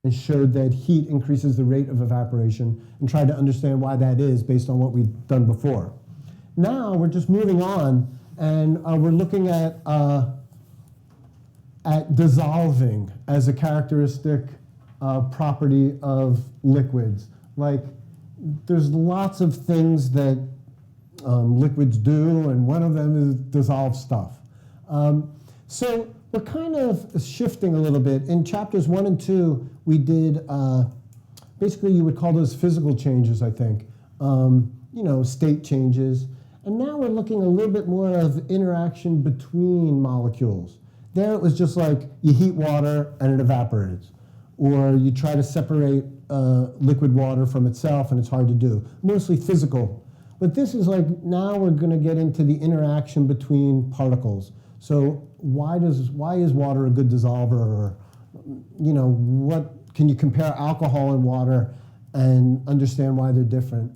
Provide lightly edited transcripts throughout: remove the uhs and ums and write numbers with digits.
and showed that heat increases the rate of evaporation and tried to understand why that is based on what we've done before. Now we're just moving on, and we're looking at dissolving as a characteristic property of liquids. Like, there's lots of things that liquids do, and one of them is dissolve stuff. So we're kind of shifting a little bit. In chapters 1 and 2, we did, basically you would call those physical changes, I think. State changes. And now we're looking a little bit more of interaction between molecules. There it was just like you heat water and it evaporates. Or you try to separate liquid water from itself and it's hard to do. Mostly physical. But this is like, now we're going to get into the interaction between particles. So why is water a good dissolver? Or, what can you compare alcohol and water and understand why they're different?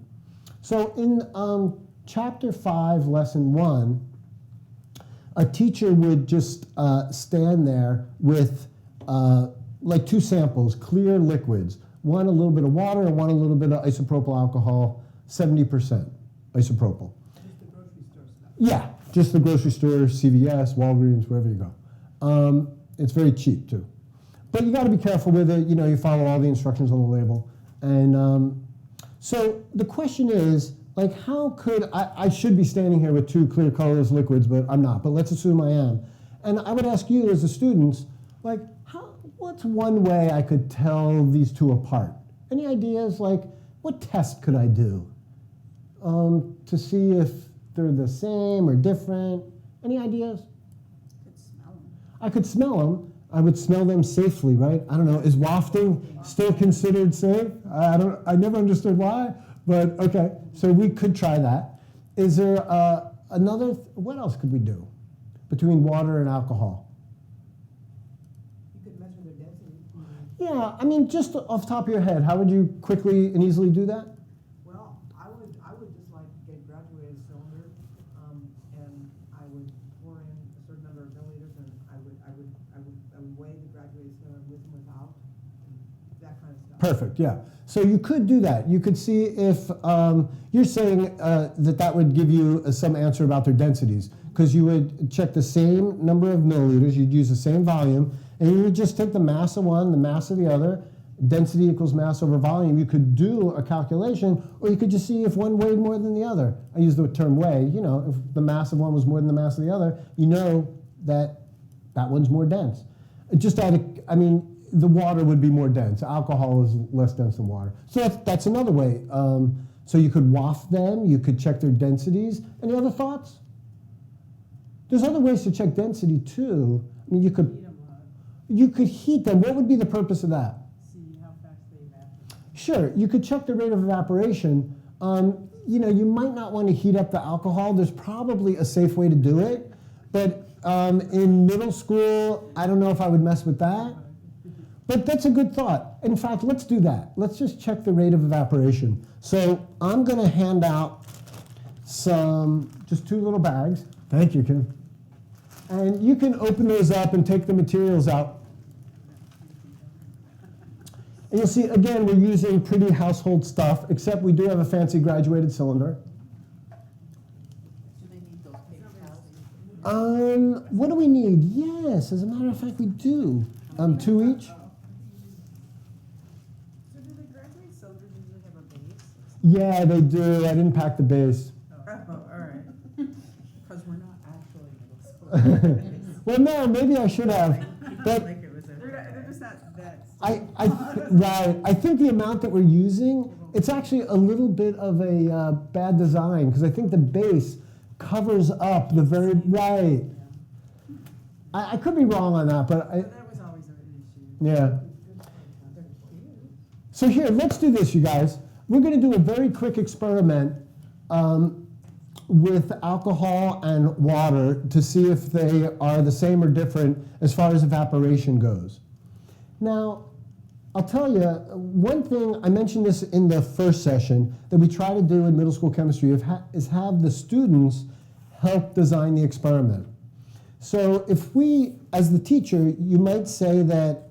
So in chapter 5, lesson 1, a teacher would just stand there with like 2 samples, clear liquids. One a little bit of water and one a little bit of isopropyl alcohol, 70% isopropyl. Just the grocery store stuff. Yeah, just the grocery store, CVS, Walgreens, wherever you go. It's very cheap too. But you got to be careful with it. You follow all the instructions on the label. And so the question is, like, how could, I should be standing here with 2 clear colorless liquids, but I'm not. But let's assume I am. And I would ask you as the students, like, what's one way I could tell these 2 apart? Any ideas? Like, what test could I do to see if they're the same or different? Any ideas? You could smell them. I could smell them. I would smell them safely, right? I don't know. Is wafting still considered safe? I never understood why, but okay. So we could try that. Is there another? What else could we do between water and alcohol? You could measure their density. Yeah, I mean, just off the top of your head, how would you quickly and easily do that? Well, I would just like get a graduated cylinder, and I would pour in a certain number of milliliters, and I would weigh the graduated cylinder with and without, and that kind of stuff. Perfect, yeah. So you could do that. You could see if, you're saying that would give you some answer about their densities, because you would check the same number of milliliters, you'd use the same volume, and you would just take the mass of one, the mass of the other, density equals mass over volume. You could do a calculation, or you could just see if one weighed more than the other. I use the term weigh, if the mass of one was more than the mass of the other, you know that that one's more dense. The water would be more dense. Alcohol is less dense than water. So that's another way. So you could waft them, you could check their densities. Any other thoughts? There's other ways to check density too. I mean, you could heat them. What would be the purpose of that? See how fast they evaporate. Sure, you could check the rate of evaporation. You might not want to heat up the alcohol. There's probably a safe way to do it. But in middle school, I don't know if I would mess with that. But that's a good thought. In fact, let's do that. Let's just check the rate of evaporation. So I'm going to hand out just 2 little bags. Thank you, Kim. And you can open those up and take the materials out. And you'll see, again, we're using pretty household stuff, except we do have a fancy graduated cylinder. Do they need those paper towels? What do we need? Yes, as a matter of fact, we do. 2 each. So do the graduate cylinders usually have a base? Yeah, they do. I didn't pack the base. Oh, all right. Because we're not actually middle school. Well, no, maybe I should have. But Like it was they're just not that. right. I think the amount that we're using, it's actually a little bit of a bad design, because I think the base covers up the very right. I could be wrong on that, but That was always an issue. yeah. So here, let's do this, you guys. We're going to do a very quick experiment with alcohol and water to see if they are the same or different as far as evaporation goes. Now, I'll tell you, one thing, I mentioned this in the first session, that we try to do in middle school chemistry is have the students help design the experiment. So if we, as the teacher, you might say that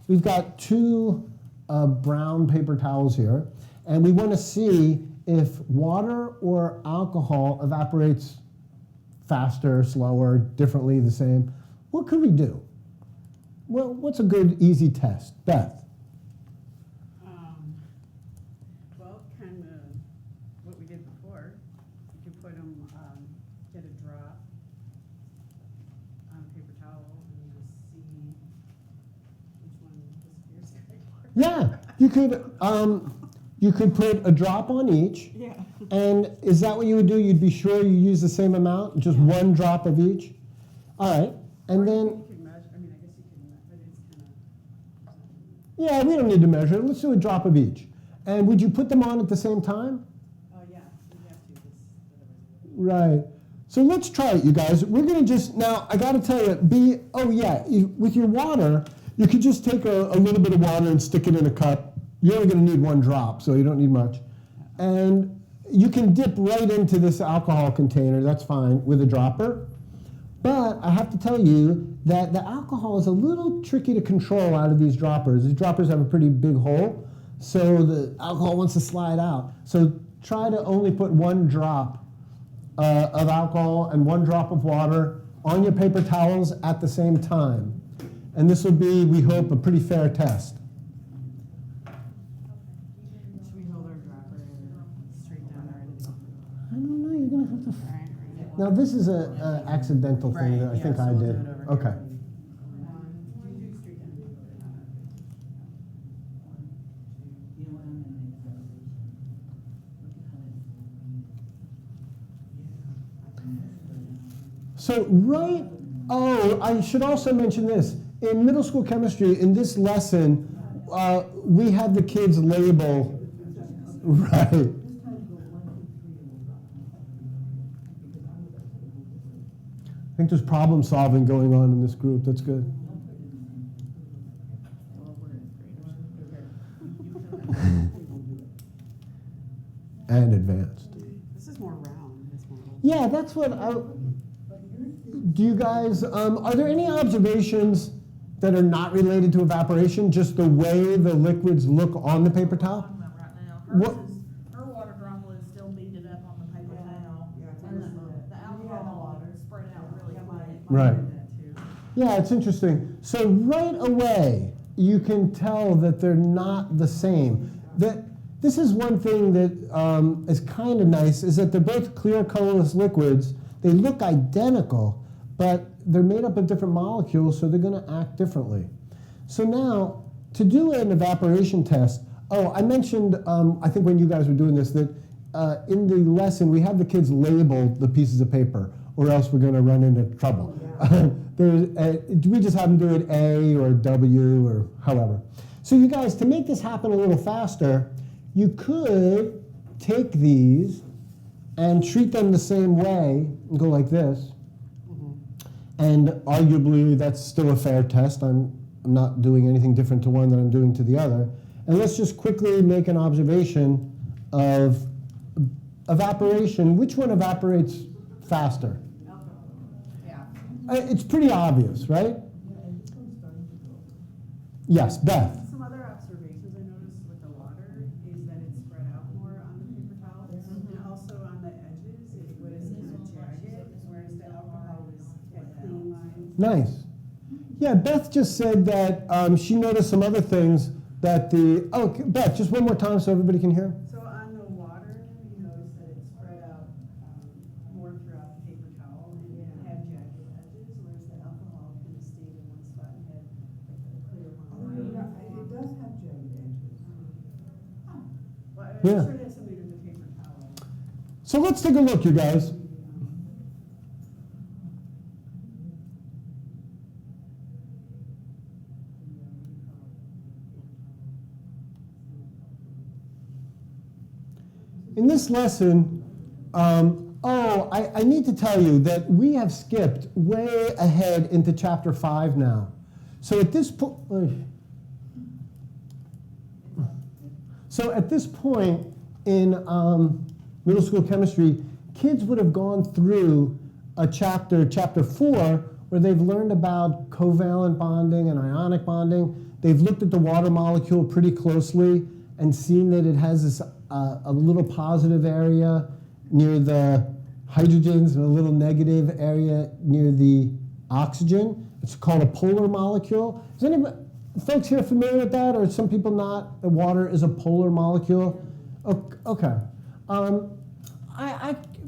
we've got two brown paper towels here, and we want to see if water or alcohol evaporates faster, slower, differently, the same. What could we do? Well, what's a good, easy test? Beth? Well, kind of what we did before. You could put them, get a drop on a paper towel and just see which one disappears. Yeah, you could put a drop on each. Yeah. And is that what you would do? You'd be sure you use the same amount, just one drop of each? All right, and then, You could measure, I mean, I guess you could measure, but it's kind of. yeah, we don't need to measure it. Let's do a drop of each. And would you put them on at the same time? Oh, yeah, you have to, because otherwise. Right. So let's try it, you guys. We're going to just, now, I got to tell you, with your water, you could just take a little bit of water and stick it in a cup. You're only going to need one drop, so you don't need much. And you can dip right into this alcohol container, that's fine, with a dropper. But I have to tell you that the alcohol is a little tricky to control out of these droppers. These droppers have a pretty big hole, so the alcohol wants to slide out. So try to only put one drop of alcohol and one drop of water on your paper towels at the same time. And this will be, we hope, a pretty fair test. Should we hold our dropper straight down or? I don't know, you're going to have to... Right. Now, this is an accidental thing that I think I did. Okay. So I should also mention this. In middle school chemistry, in this lesson, we had the kids label, right. I think there's problem solving going on in this group. That's good. And advanced. This is more round. This one. Yeah, that's what I. Do you guys, are there any observations that are not related to evaporation, just the way the liquids look on the paper towel? Right now, What- her water droplet is still beaded up on the paper towel, Yeah, and the alcohol spread out really quick. Right. That too. Yeah, it's interesting. So right away, you can tell that they're not the same. This is one thing that is kind of nice, is that they're both clear, colorless liquids. They look identical, but they're made up of different molecules, so they're going to act differently. So now, to do an evaporation test, I mentioned, I think when you guys were doing this, that in the lesson, we have the kids label the pieces of paper, or else we're going to run into trouble. We just have them do it A or W or however. So you guys, to make this happen a little faster, you could take these and treat them the same way and go like this. And arguably, that's still a fair test. I'm not doing anything different to one than I'm doing to the other. And let's just quickly make an observation of evaporation. Which one evaporates faster? Yeah. It's pretty obvious, right? Yes, Beth. Some other observations I noticed with the water is that it's spread out more on the paper towels, and also on the edges, it was kind of jagged, whereas the alcohol was had clean lines. Nice. Yeah, Beth just said that she noticed some other things that Beth, just one more time so everybody can hear. So on the water, you notice that it spread out more throughout the paper towel, and it had jagged edges, whereas the alcohol kind of stayed in one spot and had like a clear one. It does have jagged edges. Well, I'm Yeah. sure it has something to do with the paper towel. So let's take a look, you guys. In this lesson, I need to tell you that we have skipped way ahead into chapter 5 now. So at this point, in middle school chemistry, kids would have gone through a chapter 4, where they've learned about covalent bonding and ionic bonding. they've looked at the water molecule pretty closely and seen that it has this a little positive area near the hydrogens and a little negative area near the oxygen. It's called a polar molecule. Is anybody, folks here familiar with that, or some people not? That water is a polar molecule? Okay.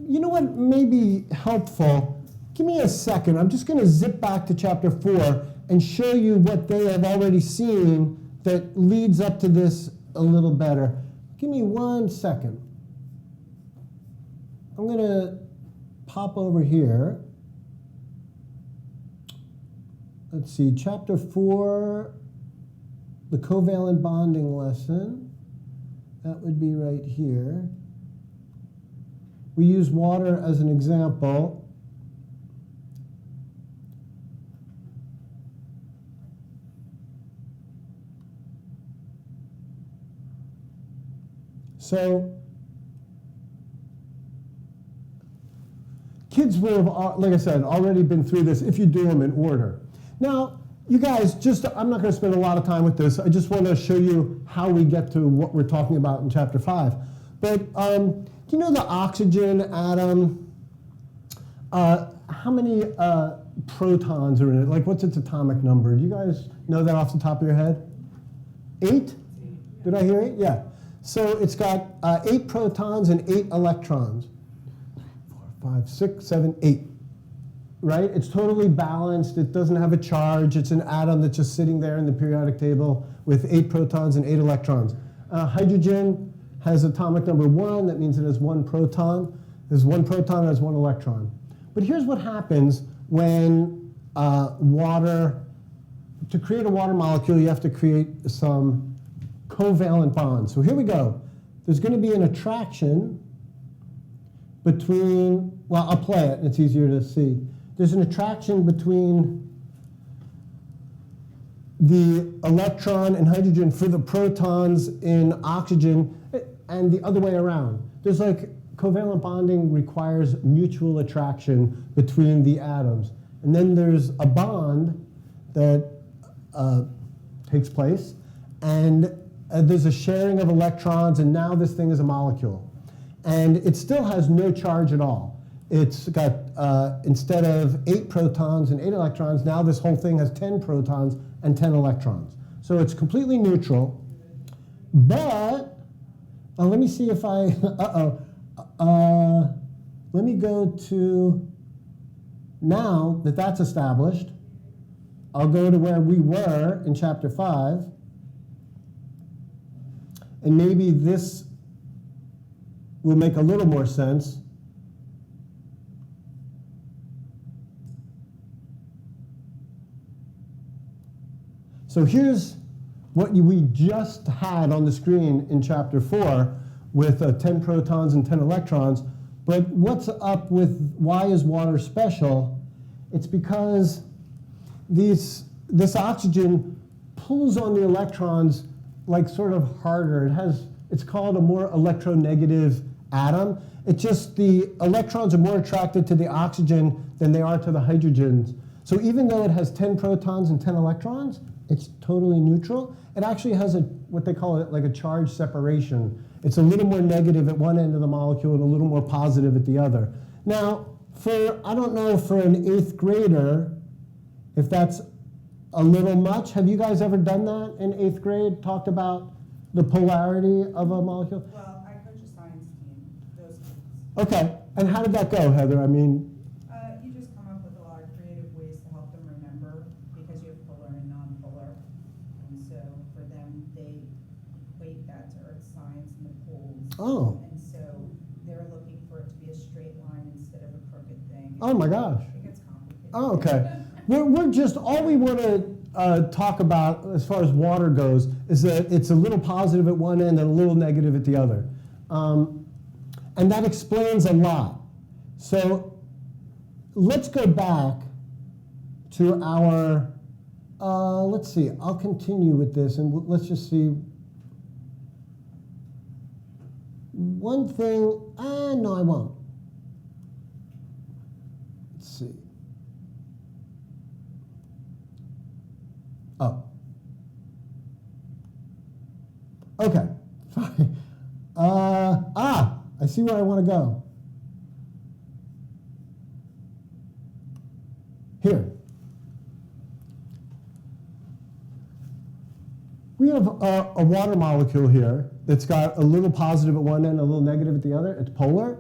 You know what may be helpful? Give me a second. I'm just going to zip back to chapter 4 and show you what they have already seen that leads up to this a little better. Give me 1 second. I'm going to pop over here. Let's see, chapter 4, the covalent bonding lesson. That would be right here. We use water as an example. So, kids will have, like I said, already been through this if you do them in order. Now, you guys, I'm not going to spend a lot of time with this. I just want to show you how we get to what we're talking about in chapter 5. But do you know the oxygen atom? How many protons are in it? Like, what's its atomic number? Do you guys know that off the top of your head? 8? Did I hear 8? Yeah. So it's got 8 protons and 8 electrons. 3, 4, 5, 6, 7, 8. Right? It's totally balanced. It doesn't have a charge. It's an atom that's just sitting there in the periodic table with 8 protons and 8 electrons. Hydrogen has atomic number 1. That means it has 1 proton. There's 1 proton and has 1 electron. But here's what happens when water, to create a water molecule, you have to create some covalent bonds. So here we go. There's going to be an attraction between, well, I'll play it, and it's easier to see. There's an attraction between the electron and hydrogen for the protons in oxygen, and the other way around. There's like, covalent bonding requires mutual attraction between the atoms. And then there's a bond that takes place, and there's a sharing of electrons, and now this thing is a molecule. And it still has no charge at all. It's got, instead of 8 protons and 8 electrons, now this whole thing has 10 protons and 10 electrons. So it's completely neutral. But, let me see if I, let me go to, now that that's established, I'll go to where we were in chapter 5. And maybe this will make a little more sense. So here's what we just had on the screen in chapter 4 with 10 protons and 10 electrons. But what's up with why is water special? It's because this oxygen pulls on the electrons like sort of harder. It's called a more electronegative atom. It's just the electrons are more attracted to the oxygen than they are to the hydrogens. So even though it has 10 protons and 10 electrons, it's totally neutral. It actually has what they call it like a charge separation. It's a little more negative at one end of the molecule and a little more positive at the other. Now, I don't know for an 8th grader if that's a little much. Have you guys ever done that in 8th grade? Talked about the polarity of a molecule? Well, I coach a science team, those kids. Okay, and how did that go, Heather? I mean, You just come up with a lot of creative ways to help them remember, because you have polar and non-polar. And so for them, they equate that to earth science and the poles. oh, And so they're looking for it to be a straight line instead of a crooked thing. oh my gosh. It gets complicated. Oh, okay. We're just, all we want to talk about as far as water goes is that it's a little positive at one end and a little negative at the other. And that explains a lot. So let's go back to our, let's see, I'll continue with this and let's just see. One thing, no, I won't. Let's see. Oh, Okay, fine. I see where I want to go. Here. We have a water molecule here that's got a little positive at one end, a little negative at the other. It's polar.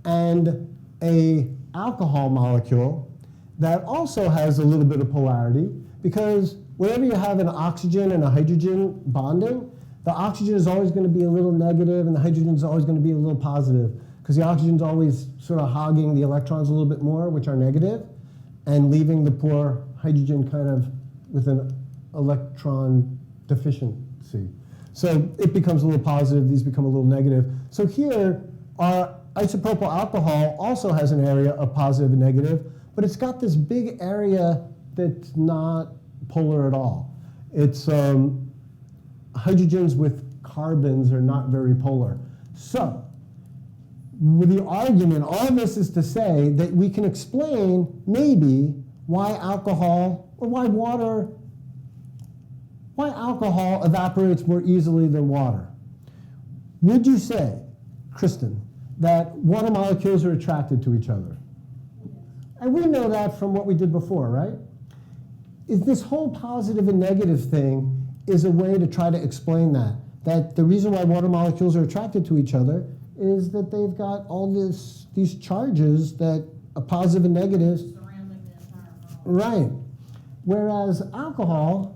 And a alcohol molecule that also has a little bit of polarity, because whenever you have an oxygen and a hydrogen bonding, the oxygen is always going to be a little negative and the hydrogen is always going to be a little positive, because the oxygen is always sort of hogging the electrons a little bit more, which are negative, and leaving the poor hydrogen kind of with an electron deficiency. So it becomes a little positive, these become a little negative. So here, our isopropyl alcohol also has an area of positive and negative, but it's got this big area that's not polar at all. It's hydrogens with carbons are not very polar. So, with the argument, all of this is to say that we can explain maybe why alcohol, or why alcohol evaporates more easily than water. Would you say, Kristen, that water molecules are attracted to each other? And we know that from what we did before, right? Is this whole positive and negative thing is a way to try to explain that. That the reason why water molecules are attracted to each other is that they've got all these charges that are positive and negatives. Surrounding the entire molecule. Right. Whereas alcohol,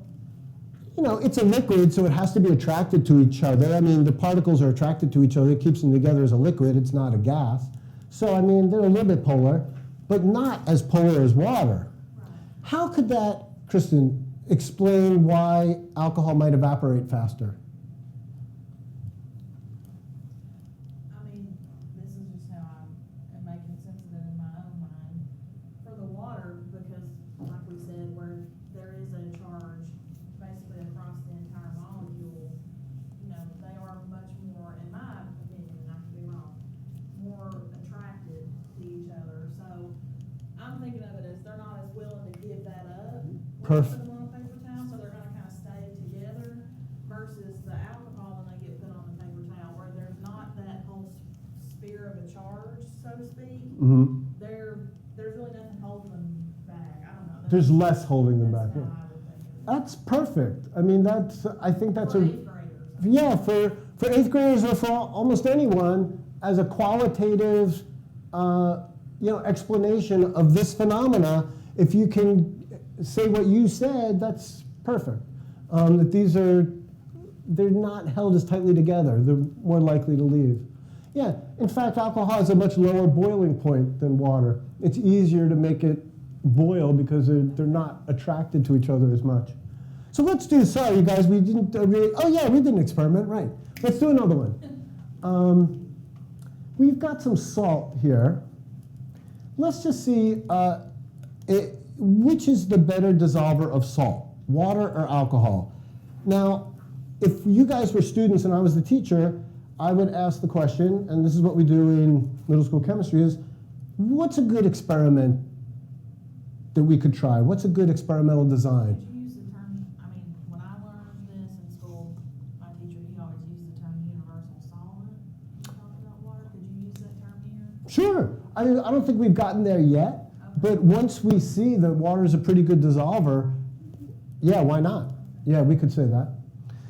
it's a liquid, so it has to be attracted to each other. I mean, the particles are attracted to each other. It keeps them together as a liquid. It's not a gas. So, I mean, they're a little bit polar, but not as polar as water. Right. How could that, Kristen, explain why alcohol might evaporate faster? I mean, this is just how I'm making sense of it in my own mind. For the water, because like we said, where there is a charge basically across the entire molecule, they are much more, in my opinion, and I could be wrong, more attracted to each other. So I'm thinking of it as they're not as willing to give that up. when you Perfect. Put them on a paper towel, so they're gonna kind of stay together versus the alcohol when they get put on the paper towel, where there's not that whole sphere of a charge, so to speak. Mm-hmm. There's really nothing holding them back. I don't know. There's less holding them back. That's Yeah. how I would think of it. That's perfect. I mean, I think that's For a, eighth graders. yeah, for eighth graders or for almost anyone, as a qualitative, explanation of this phenomena, if you can say what you said, that's perfect. That they're not held as tightly together. They're more likely to leave. Yeah, in fact, alcohol has a much lower boiling point than water. It's easier to make it boil because they're not attracted to each other as much. So let's do, sorry you guys, we didn't really, oh yeah, we did an experiment, right. Let's do another one. We've got some salt here. Let's just see which is the better dissolver of salt, water or alcohol. Now, if you guys were students and I was the teacher, I would ask the question, and this is what we do in middle school chemistry, is what's a good experiment that we could try? What's a good experimental design? Could you use the term, when I learned this in school, my teacher, he always used the term universal solvent. When you talk about water, could you use that term here? Sure. I don't think we've gotten there yet, but once we see that water is a pretty good dissolver, yeah, why not? Yeah, we could say that.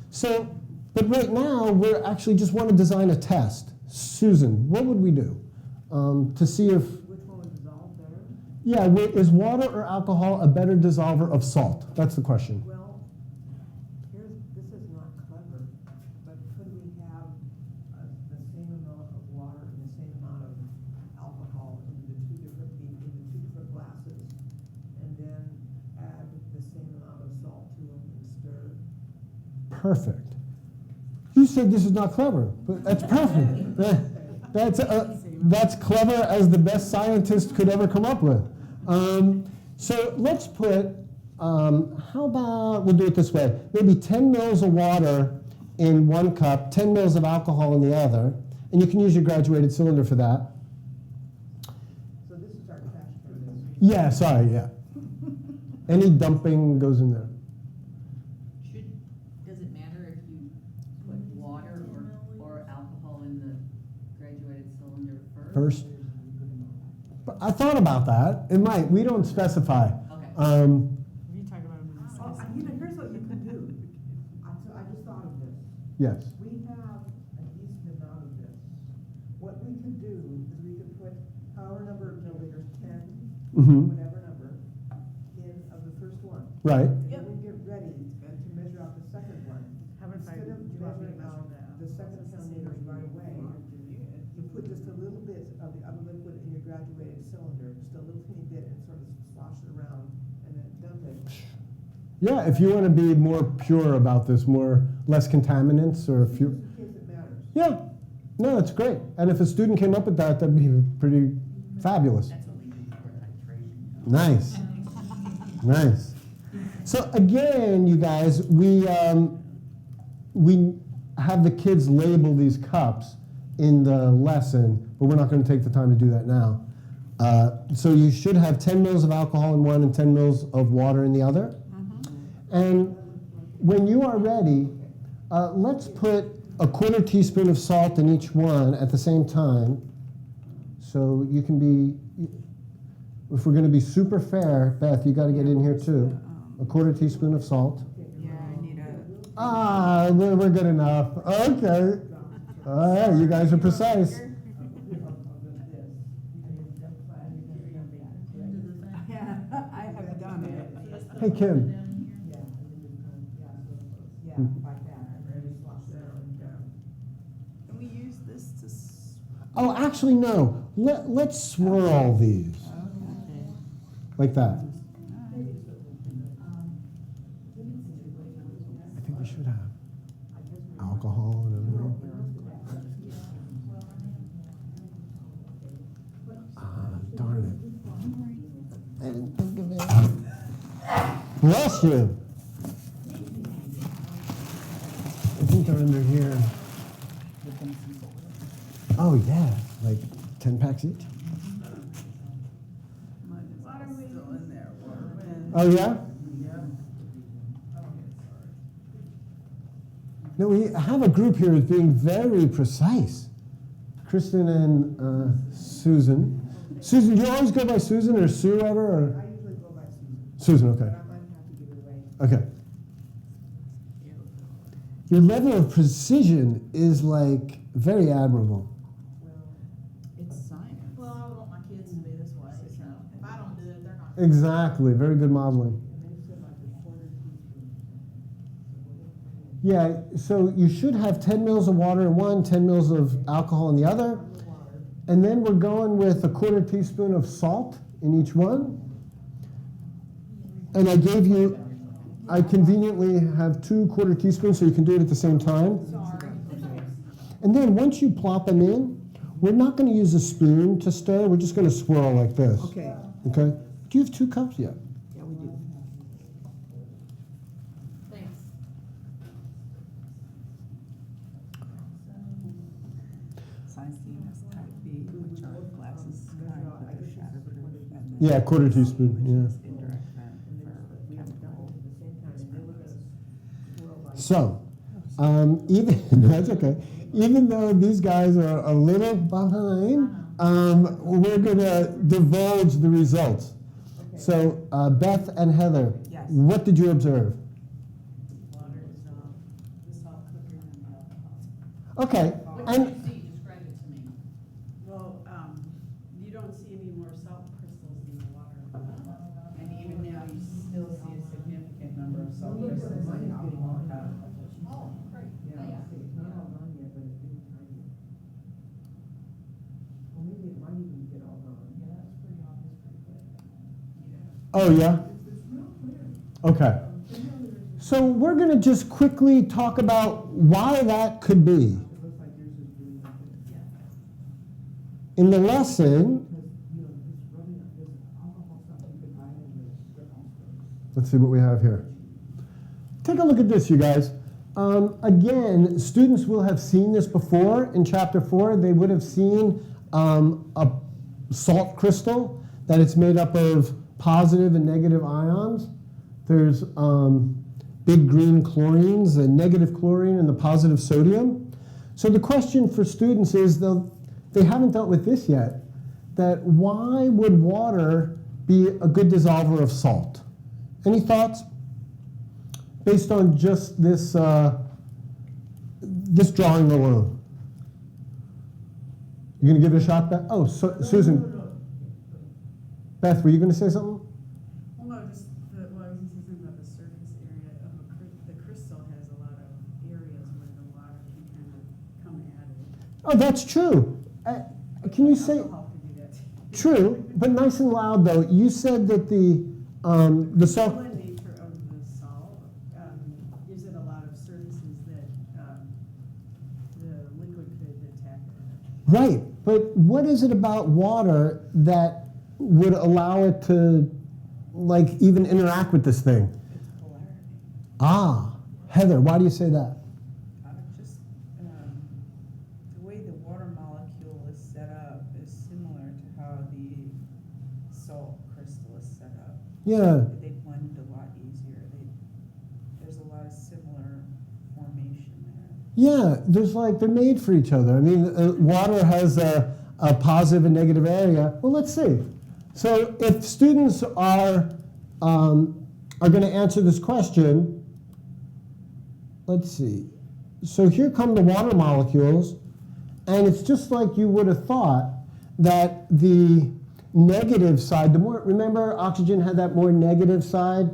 So, but right now, we actually just want to design a test. Susan, what would we do to see if, Which one would dissolve better? yeah, is water or alcohol a better dissolver of salt? That's the question. Well, this is not clever, but could we have the same amount of water and the same amount of alcohol in the two different glasses, and then add the same amount of salt to them and stir? Perfect. You said this is not clever, but that's perfect. That's clever as the best scientist could ever come up with. So let's put, how about, we'll do it this way, maybe 10 mils of water in one cup, 10 mils of alcohol in the other, and you can use your graduated cylinder for that. So this is our trash can. Yeah, sorry, yeah. Any dumping goes in there. Does it matter if you put water thought about that. It might. We don't specify. Okay. You talk about them in the Oh, you know, here's what you can do. I just thought of this. Yes. We have a decent amount of this. What we could do is we could put however number of milliliters, 10, Mm-hmm. whatever number, in of the first one. Right. And then we get ready to measure out the second one. How about if I, Instead of do you want me to measuring measure out that? the second milliliters right away, you put just a little bit of the other liquid in your graduated cylinder, just a little teeny bit, and sort of slosh it around, and then dump it. Yeah, if you want to be more pure about this, less contaminants or Just few. in case it matters. Yeah. No, that's great. And if a student came up with that, that'd be pretty fabulous. That's what we do for titration. Nice. Nice. So again, you guys, we have the kids label these cups in the lesson, but we're not going to take the time to do that now. So you should have 10 mils of alcohol in one and 10 mils of water in the other. And when you are ready, let's put a 1/4 teaspoon of salt in each one at the same time. So you can be, if we're going to be super fair, Beth, you got to get in here too. A 1/4 teaspoon of salt. Yeah, I need We're good enough. Okay. All right, you guys are precise. Yeah, I have done it. Hey, Kim. Yeah, like that. Can we use this to? Oh, actually, no. Let's swirl these Okay. like that. I think we should have alcohol and everything. Darn it. I didn't think of it. Bless you. I think they're under here. Oh, yeah. Like 10 packs each? Still in there. Oh, yeah? No, we have a group here who's being very precise. Kristen and Susan. Susan, do you always go by Susan or Sue ever? Or? I usually go by Susan. Susan, okay. But I might have to give it away. Okay. Your level of precision is like very admirable. Well, It's science. Well, I would want my kids to be this way, so if I don't do it, they're not. Exactly. Very good modeling. and they said like a 1/4 teaspoon. Yeah, so you should have 10 mils of water in one, 10 mils of alcohol in the other. The water. And then we're going with a 1/4 teaspoon of salt in each one. And I conveniently have 2 1/4 teaspoons so you can do it at the same time. Sorry. And then once you plop them in, we're not going to use a spoon to stir. We're just going to swirl like this. Okay, Okay? Do you have 2 cups? Yeah. yeah, we do. Thanks. Science team has type B, which are glasses kind that are shatterproof. And then Yeah, 1/4 teaspoon, which yeah. is indirect vent for We have done chemical. it at the same time, and they were gonna swirl like. So, even that's okay. Even though these guys are a little behind, we're going to divulge the results. Okay. So, Beth and Heather, Yes. what did you observe? Water is the salt quicker than the alcohol. Okay, What and did you see? Describe it to me. Well, you don't see any more salt crystals in the water. And even now, you still see a significant number of salt crystals in the alcohol cup. Oh, great. Yeah, see, it's not all gone yet, but it's getting tiny. Well, maybe it might even get all gone. Yeah, that's pretty obvious, pretty quick. oh yeah, It's real clear. okay. So we're going to just quickly talk about why that could be. It looks like yours is really nothing. In the lesson, Because, you know, this rubbing, this alcohol stuff you could buy in the strip stores. let's see what we have here. Take a look at this, you guys. Again, students will have seen this before in chapter 4. They would have seen a salt crystal, that it's made up of positive and negative ions. There's big green chlorines, the negative chlorine and the positive sodium. So the question for students is, they haven't dealt with this yet. that why would water be a good dissolver of salt? Any thoughts? Based on just this, this drawing alone. You gonna give it a shot, Beth? Oh, Susan. Beth, were you gonna say something? Well, no, just, well, I was just thinking about the surface area of the crystal has a lot of areas where the water can kind of come at it. Oh, that's true. Can you say, Alcohol can do that too. true, but nice and loud though, you said that the salt, The nature of the salt gives it a lot of surfaces that the liquid could attack it. right, but what is it about water that would allow it to, like, even interact with this thing? It's polarity. Ah, Heather, why do you say that? Just the way the water molecule is set up is similar to how the salt crystal is set up. Yeah, They blend a lot easier. There's a lot of similar formation there. yeah, there's like, they're made for each other. I mean, water has a positive and negative area. Well, let's see. So if students are going to answer this question, let's see. So here come the water molecules, and it's just like you would have thought that the negative side, the more, remember oxygen had that more negative side,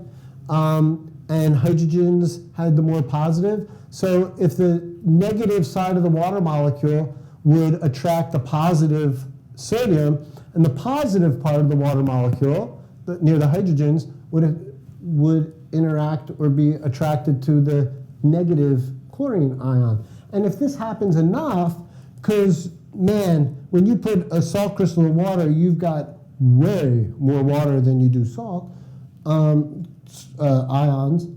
and hydrogens had the more positive. So if the negative side of the water molecule would attract the positive sodium, and the positive part of the water molecule, near the hydrogens, would interact or be attracted to the negative chlorine ion. And if this happens enough, because, man, when you put a salt crystal in water, you've got way more water than you do salt, ions,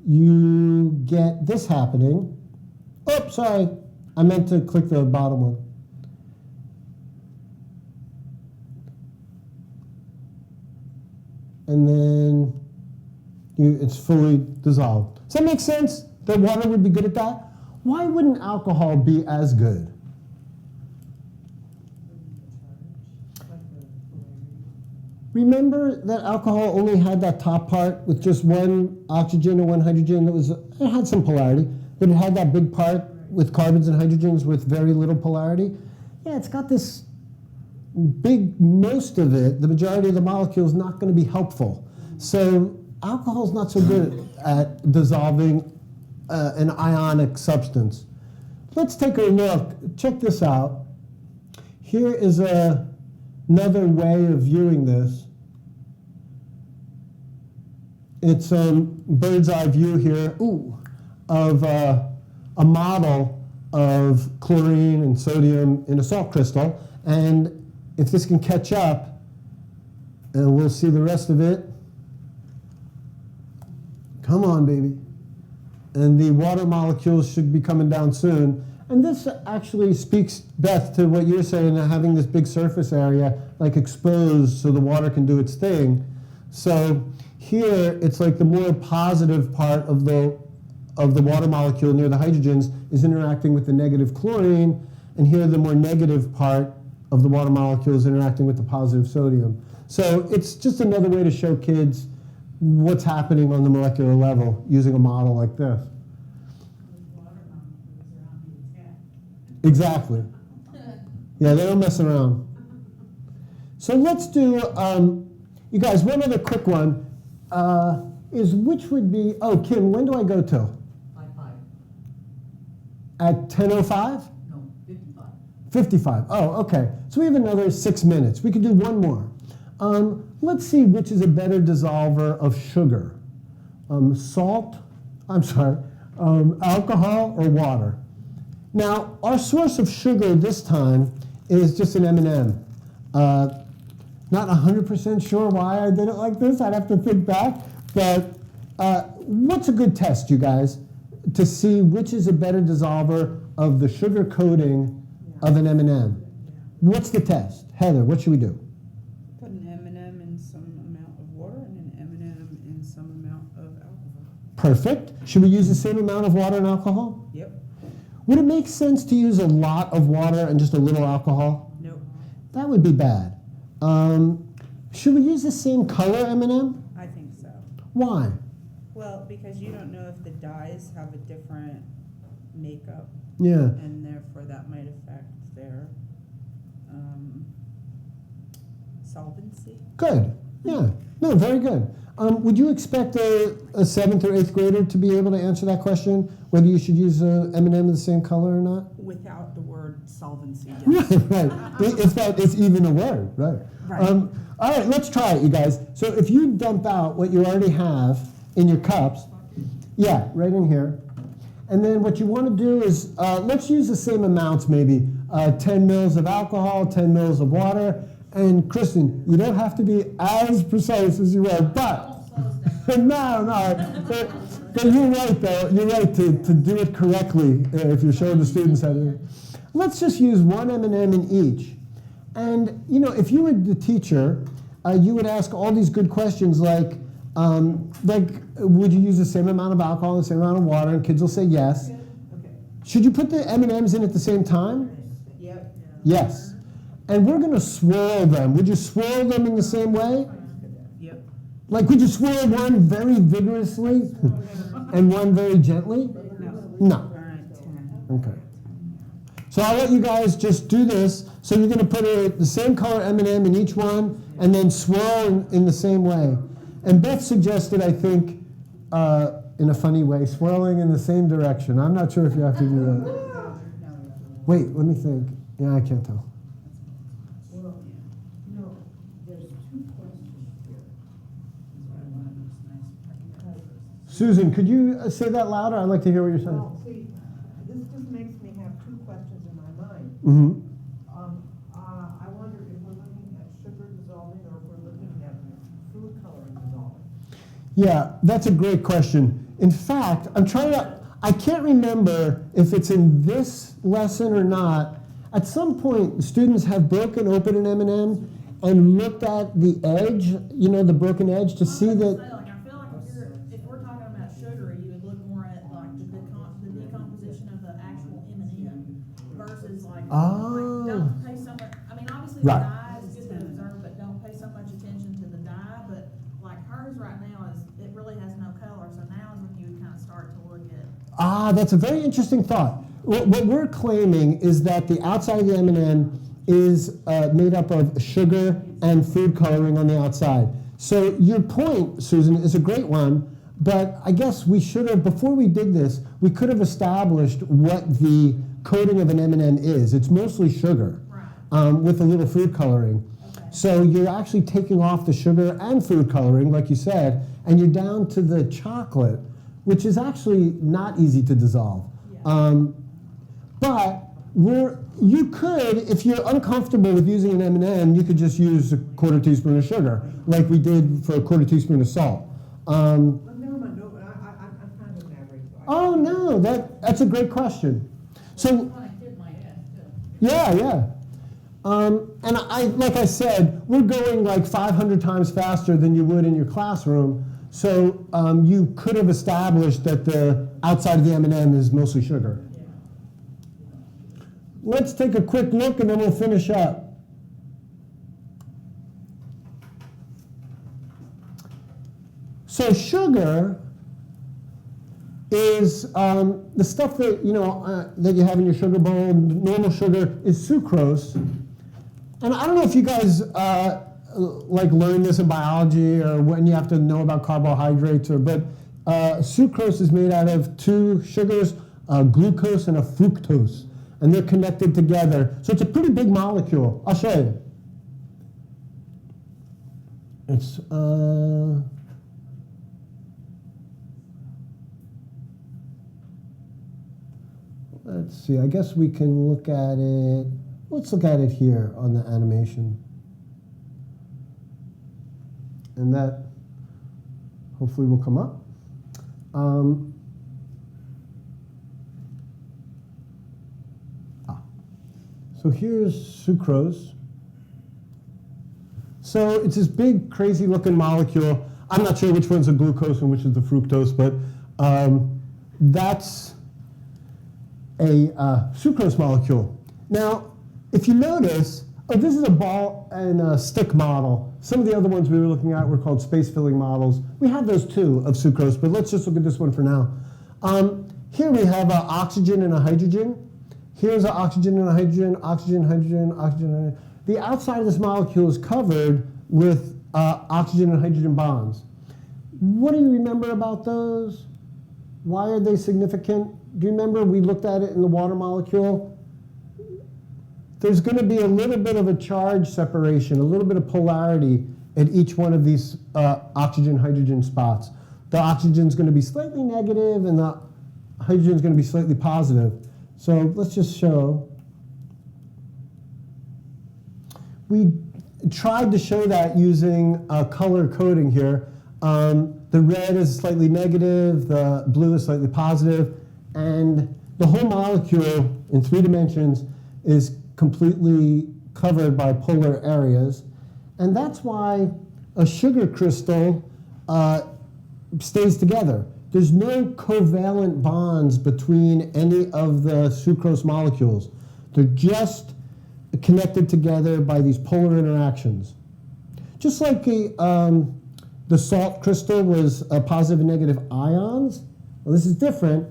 you get this happening. Oh, sorry, I meant to click the bottom one. And then it's fully dissolved. Does that make sense? That water would be good at that? Why wouldn't alcohol be as good? Remember that alcohol only had that top part with just one oxygen and one hydrogen. It had some polarity, but it had that big part with carbons and hydrogens with very little polarity. Yeah, it's got this big, most of it, the majority of the molecule is not going to be helpful. So alcohol is not so good at dissolving an ionic substance. Let's take a look. Check this out. Here is another way of viewing this. It's a bird's eye view here of a model of chlorine and sodium in a salt crystal. And if this can catch up, and we'll see the rest of it. Come on, baby. And the water molecules should be coming down soon. And this actually speaks, Beth, to what you're saying, having this big surface area like exposed so the water can do its thing. So here, it's like the more positive part of the water molecule near the hydrogens is interacting with the negative chlorine, and here the more negative part of the water molecules interacting with the positive sodium. So it's just another way to show kids what's happening on the molecular level using a model like this. Water molecules are on the attack. Exactly. Yeah, they don't mess around. So let's do, you guys, one other quick one is which would be, oh, Kim, when do I go till? 5:05. At 10:05? No, 55. 55. Oh, okay. So we have another 6 minutes. We could do one more. Let's see which is a better dissolver of sugar. Alcohol or water. Now, our source of sugar this time is just an M&M. Not 100% sure why I did it like this. I'd have to think back. But what's a good test, you guys, to see which is a better dissolver of the sugar coating of an M&M? What's the test? Heather, what should we do? Put an M&M in some amount of water and an M&M in some amount of alcohol. Perfect. Should we use the same amount of water and alcohol? Yep. Would it make sense to use a lot of water and just a little alcohol? Nope. That would be bad. Should we use the same color M&M? I think so. Why? Well, because you don't know if the dyes have a different makeup, Yeah. and therefore that might affect their solvency. Good. Yeah. No, very good. Would you expect a 7th or 8th grader to be able to answer that question, whether you should use a M&M of the same color or not? Without the word solvency, Right, yes. right. It's even a word, right? Right. All right, let's try it, you guys. So if you dump out what you already have in your cups, yeah, right in here. And then what you want to do is, let's use the same amounts maybe. 10 mils of alcohol, 10 mils of water. And Kristen, you don't have to be as precise as you were, but but you're right though. You're right to do it correctly if you're showing the students how to do it. Let's just use one M&M in each. And you know, if you were the teacher, you would ask all these good questions like, would you use the same amount of alcohol and the same amount of water? And kids will say yes. Okay. Should you put the M&Ms in at the same time? Yep. Yes. And we're going to swirl them. Would you swirl them in the same way? Yep. Like, would you swirl one very vigorously and one very gently? No. All right, 10. Okay. So I'll let you guys just do this. So you're going to put the same color M&M in each one and then swirl in the same way. And Beth suggested, I think, in a funny way, swirling in the same direction. I'm not sure if you have to do that. Wait, let me think. Yeah, I can't tell. Well, you know, there's 2 questions here. Susan, could you say that louder? I'd like to hear what you're saying. Well, see, this just makes me have 2 questions in my mind. Mm-hmm. I wonder if we're looking at sugar dissolving or if we're looking at food coloring dissolving. Yeah, that's a great question. In fact, I can't remember if it's in this lesson or not. At some point, students have broken open an M&M and looked at the edge, you know, the broken edge to see that. I feel like if we're talking about sugary, you would look more at like the decomposition of the actual M&M versus like, Oh. don't pay so much, I mean, obviously Right. the dye is good to observe, but don't pay so much attention to the dye, but like hers right now it really has no color, so now is when you would kind of start to look at. That's a very interesting thought. What we're claiming is that the outside of the M&M is made up of sugar and food coloring on the outside. So your point, Susan, is a great one, but I guess we should have, before we did this, we could have established what the coating of an M&M is. It's mostly sugar with a little food coloring. Okay. So you're actually taking off the sugar and food coloring, like you said, and you're down to the chocolate, which is actually not easy to dissolve. Yeah. But you could, if you're uncomfortable with using an M&M, you could just use a 1/4 teaspoon of sugar, like we did for a 1/4 teaspoon of salt. Well, never mind, no, I'm kind of an average. So Oh no, that's a great question. So yeah. And like I said, we're going like 500 times faster than you would in your classroom. So you could have established that the outside of the M&M is mostly sugar. Let's take a quick look and then we'll finish up. So sugar is the stuff that that you have in your sugar bowl. Normal sugar is sucrose, and I don't know if you guys like learn this in biology or when you have to know about carbohydrates, but sucrose is made out of 2 sugars, a glucose and a fructose. And they're connected together. So it's a pretty big molecule. I'll show you. It's, let's see, I guess we can look at it. Let's look at it here on the animation. And that hopefully will come up. So here's sucrose. So it's this big, crazy looking molecule. I'm not sure which one's the glucose and which is the fructose, but that's a sucrose molecule. Now, if you notice, Oh, this is a ball and a stick model. Some of the other ones we were looking at were called space filling models. We have those too of sucrose, but let's just look at this one for now. Here we have oxygen and a hydrogen. Here's an oxygen and a hydrogen, oxygen, hydrogen, oxygen, hydrogen. The outside of this molecule is covered with oxygen and hydrogen bonds. What do you remember about those? Why are they significant? Do you remember we looked at it in the water molecule? There's going to be a little bit of a charge separation, a little bit of polarity at each one of these oxygen-hydrogen spots. The oxygen is going to be slightly negative and the hydrogen is going to be slightly positive. So let's just show. We tried to show that using color coding here. The red is slightly negative, the blue is slightly positive, and the whole molecule in 3 dimensions is completely covered by polar areas. And that's why a sugar crystal stays together. There's no covalent bonds between any of the sucrose molecules. They're just connected together by these polar interactions. Just like the salt crystal was positive and negative ions. Well, this is different.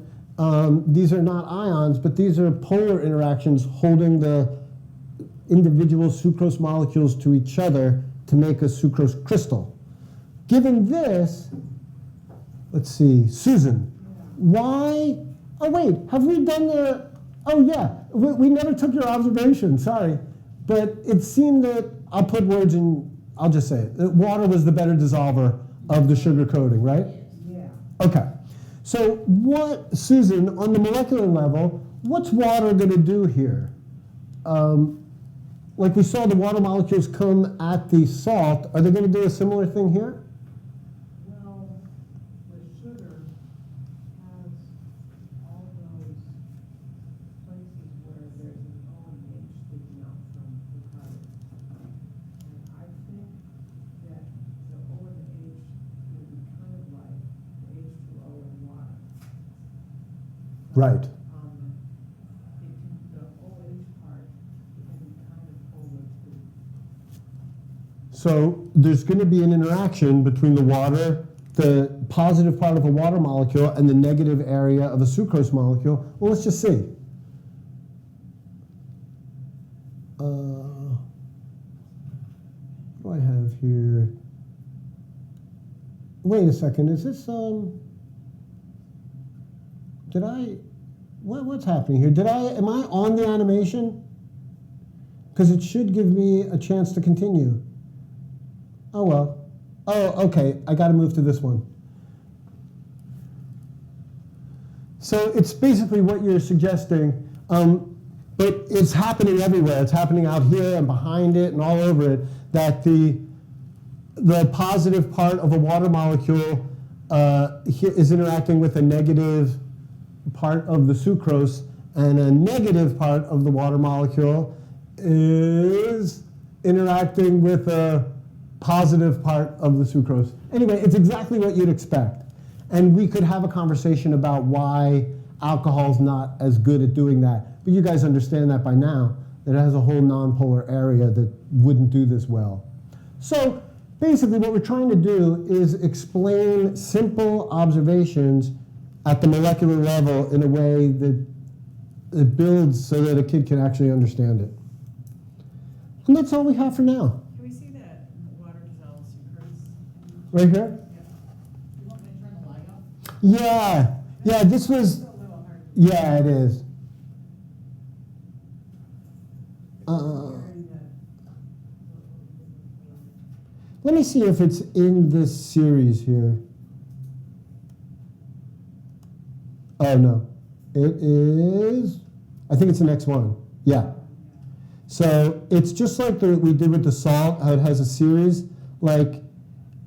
These are not ions, but these are polar interactions holding the individual sucrose molecules to each other to make a sucrose crystal. Given this, let's see, Susan, why, oh wait, have we done the, oh yeah, we never took your observation, sorry. But it seemed that, I'll put words in, I'll just say it, that water was the better dissolver of the sugar coating, right? Yeah. Okay. So what, Susan, on the molecular level, what's water going to do here? Like we saw the water molecules come at the salt, are they going to do a similar thing here? Well, the sugar has all those places where there's an OH sticking out from the carbon. And I think that the O and the H will be kind of like the H2O in water. Right. The OH part can be kind of polar too. So there's going to be an interaction between the water, the positive part of a water molecule, and the negative area of a sucrose molecule. Well, let's just see. What do I have here? Wait a second, is this, did I, what's happening here? Am I on the animation? Because it should give me a chance to continue. Oh well. Oh, okay, I got to move to this one. So it's basically what you're suggesting, but it's happening everywhere. It's happening out here and behind it and all over it, that the positive part of a water molecule is interacting with a negative part of the sucrose, and a negative part of the water molecule is interacting with a positive part of the sucrose. Anyway, it's exactly what you'd expect. And we could have a conversation about why alcohol's not as good at doing that. But you guys understand that by now, that it has a whole nonpolar area that wouldn't do this well. So basically what we're trying to do is explain simple observations at the molecular level in a way that it builds so that a kid can actually understand it. And that's all we have for now. Can we see that water dissolves sucrose? Right here? You want me to turn the light off? Yeah, this was, It's a little hard. yeah, it is. Let me see if it's in this series here. Oh, no. It is, I think it's the next one. Yeah. So it's just like we did with the salt, how it has a series. Like,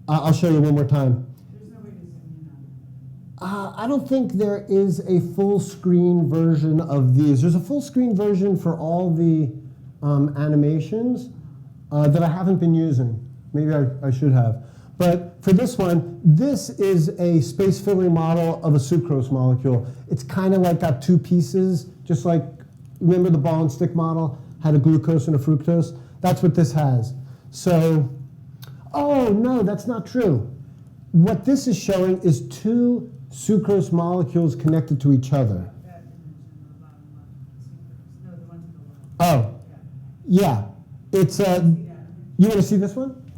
I'll show you one more time. There's no way to zoom in on it. I don't think there is a full screen version of these. There's a full screen version for all the animations that I haven't been using. Maybe I should have. But for this one, this is a space filling model of a sucrose molecule. It's kind of like got two pieces, just like, remember the ball and stick model had a glucose and a fructose? That's what this has. So, oh no, that's not true. What this is showing is two sucrose molecules connected to each other. That image in the bottom left, sucrose, no, the one to the left. Oh, yeah. It's See that image? you want to see this one?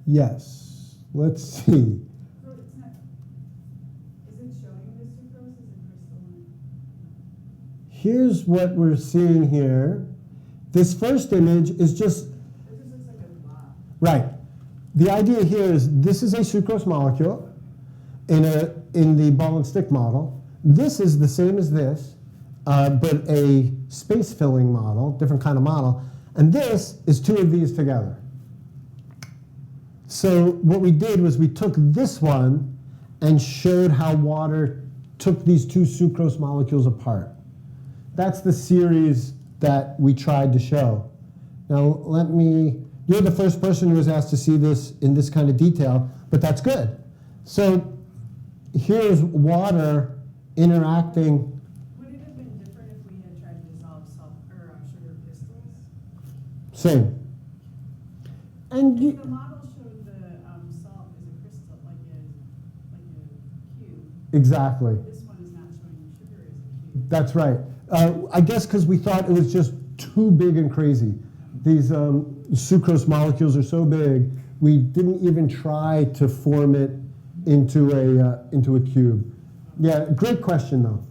Yes. Let's see. So it's not, is it showing the sucrose, is it crystalline? Here's what we're seeing here. This first image is just, It just looks like a blob. right. The idea here is this is a sucrose molecule in the ball and stick model. This is the same as this, but a space filling model, different kind of model. And this is two of these together. So what we did was we took this one and showed how water took these two sucrose molecules apart. That's the series that we tried to show. Now you're the first person who was asked to see this in this kind of detail, but that's good. So here's water interacting. Would it have been different if we had tried to dissolve salt or sugar crystals? Same. And If you, the model showed the salt as a crystal, like a cube, exactly. this one is not showing sugar as a cube. That's right. I guess because we thought it was just too big and crazy. These sucrose molecules are so big, we didn't even try to form it into a cube. Yeah, great question though.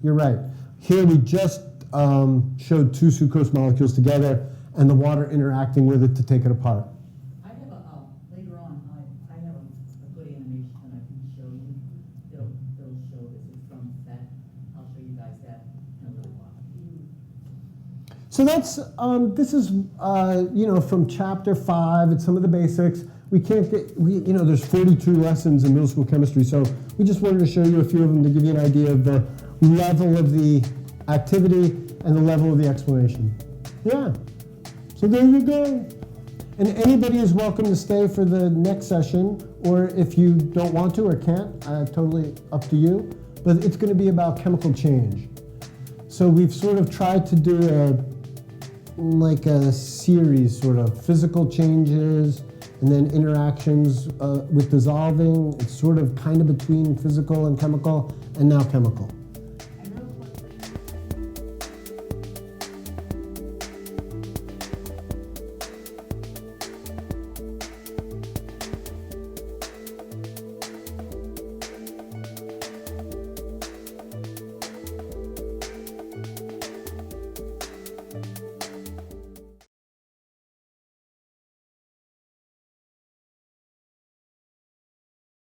You're right. Here we just showed two sucrose molecules together and the water interacting with it to take it apart. I have later on, I have a good animation I can show you. It'll show this is from that. I'll show you guys that in a little while. So that's this is from chapter 5. It's some of the basics. We can't get there's 42 lessons in middle school chemistry, so we just wanted to show you a few of them to give you an idea of the level of the activity and the level of the explanation. Yeah. So there you go. And anybody is welcome to stay for the next session, or if you don't want to or can't, totally up to you. But it's going to be about chemical change. So we've sort of tried to do a series, sort of physical changes and then interactions with dissolving. It's sort of kind of between physical and chemical, and now chemical.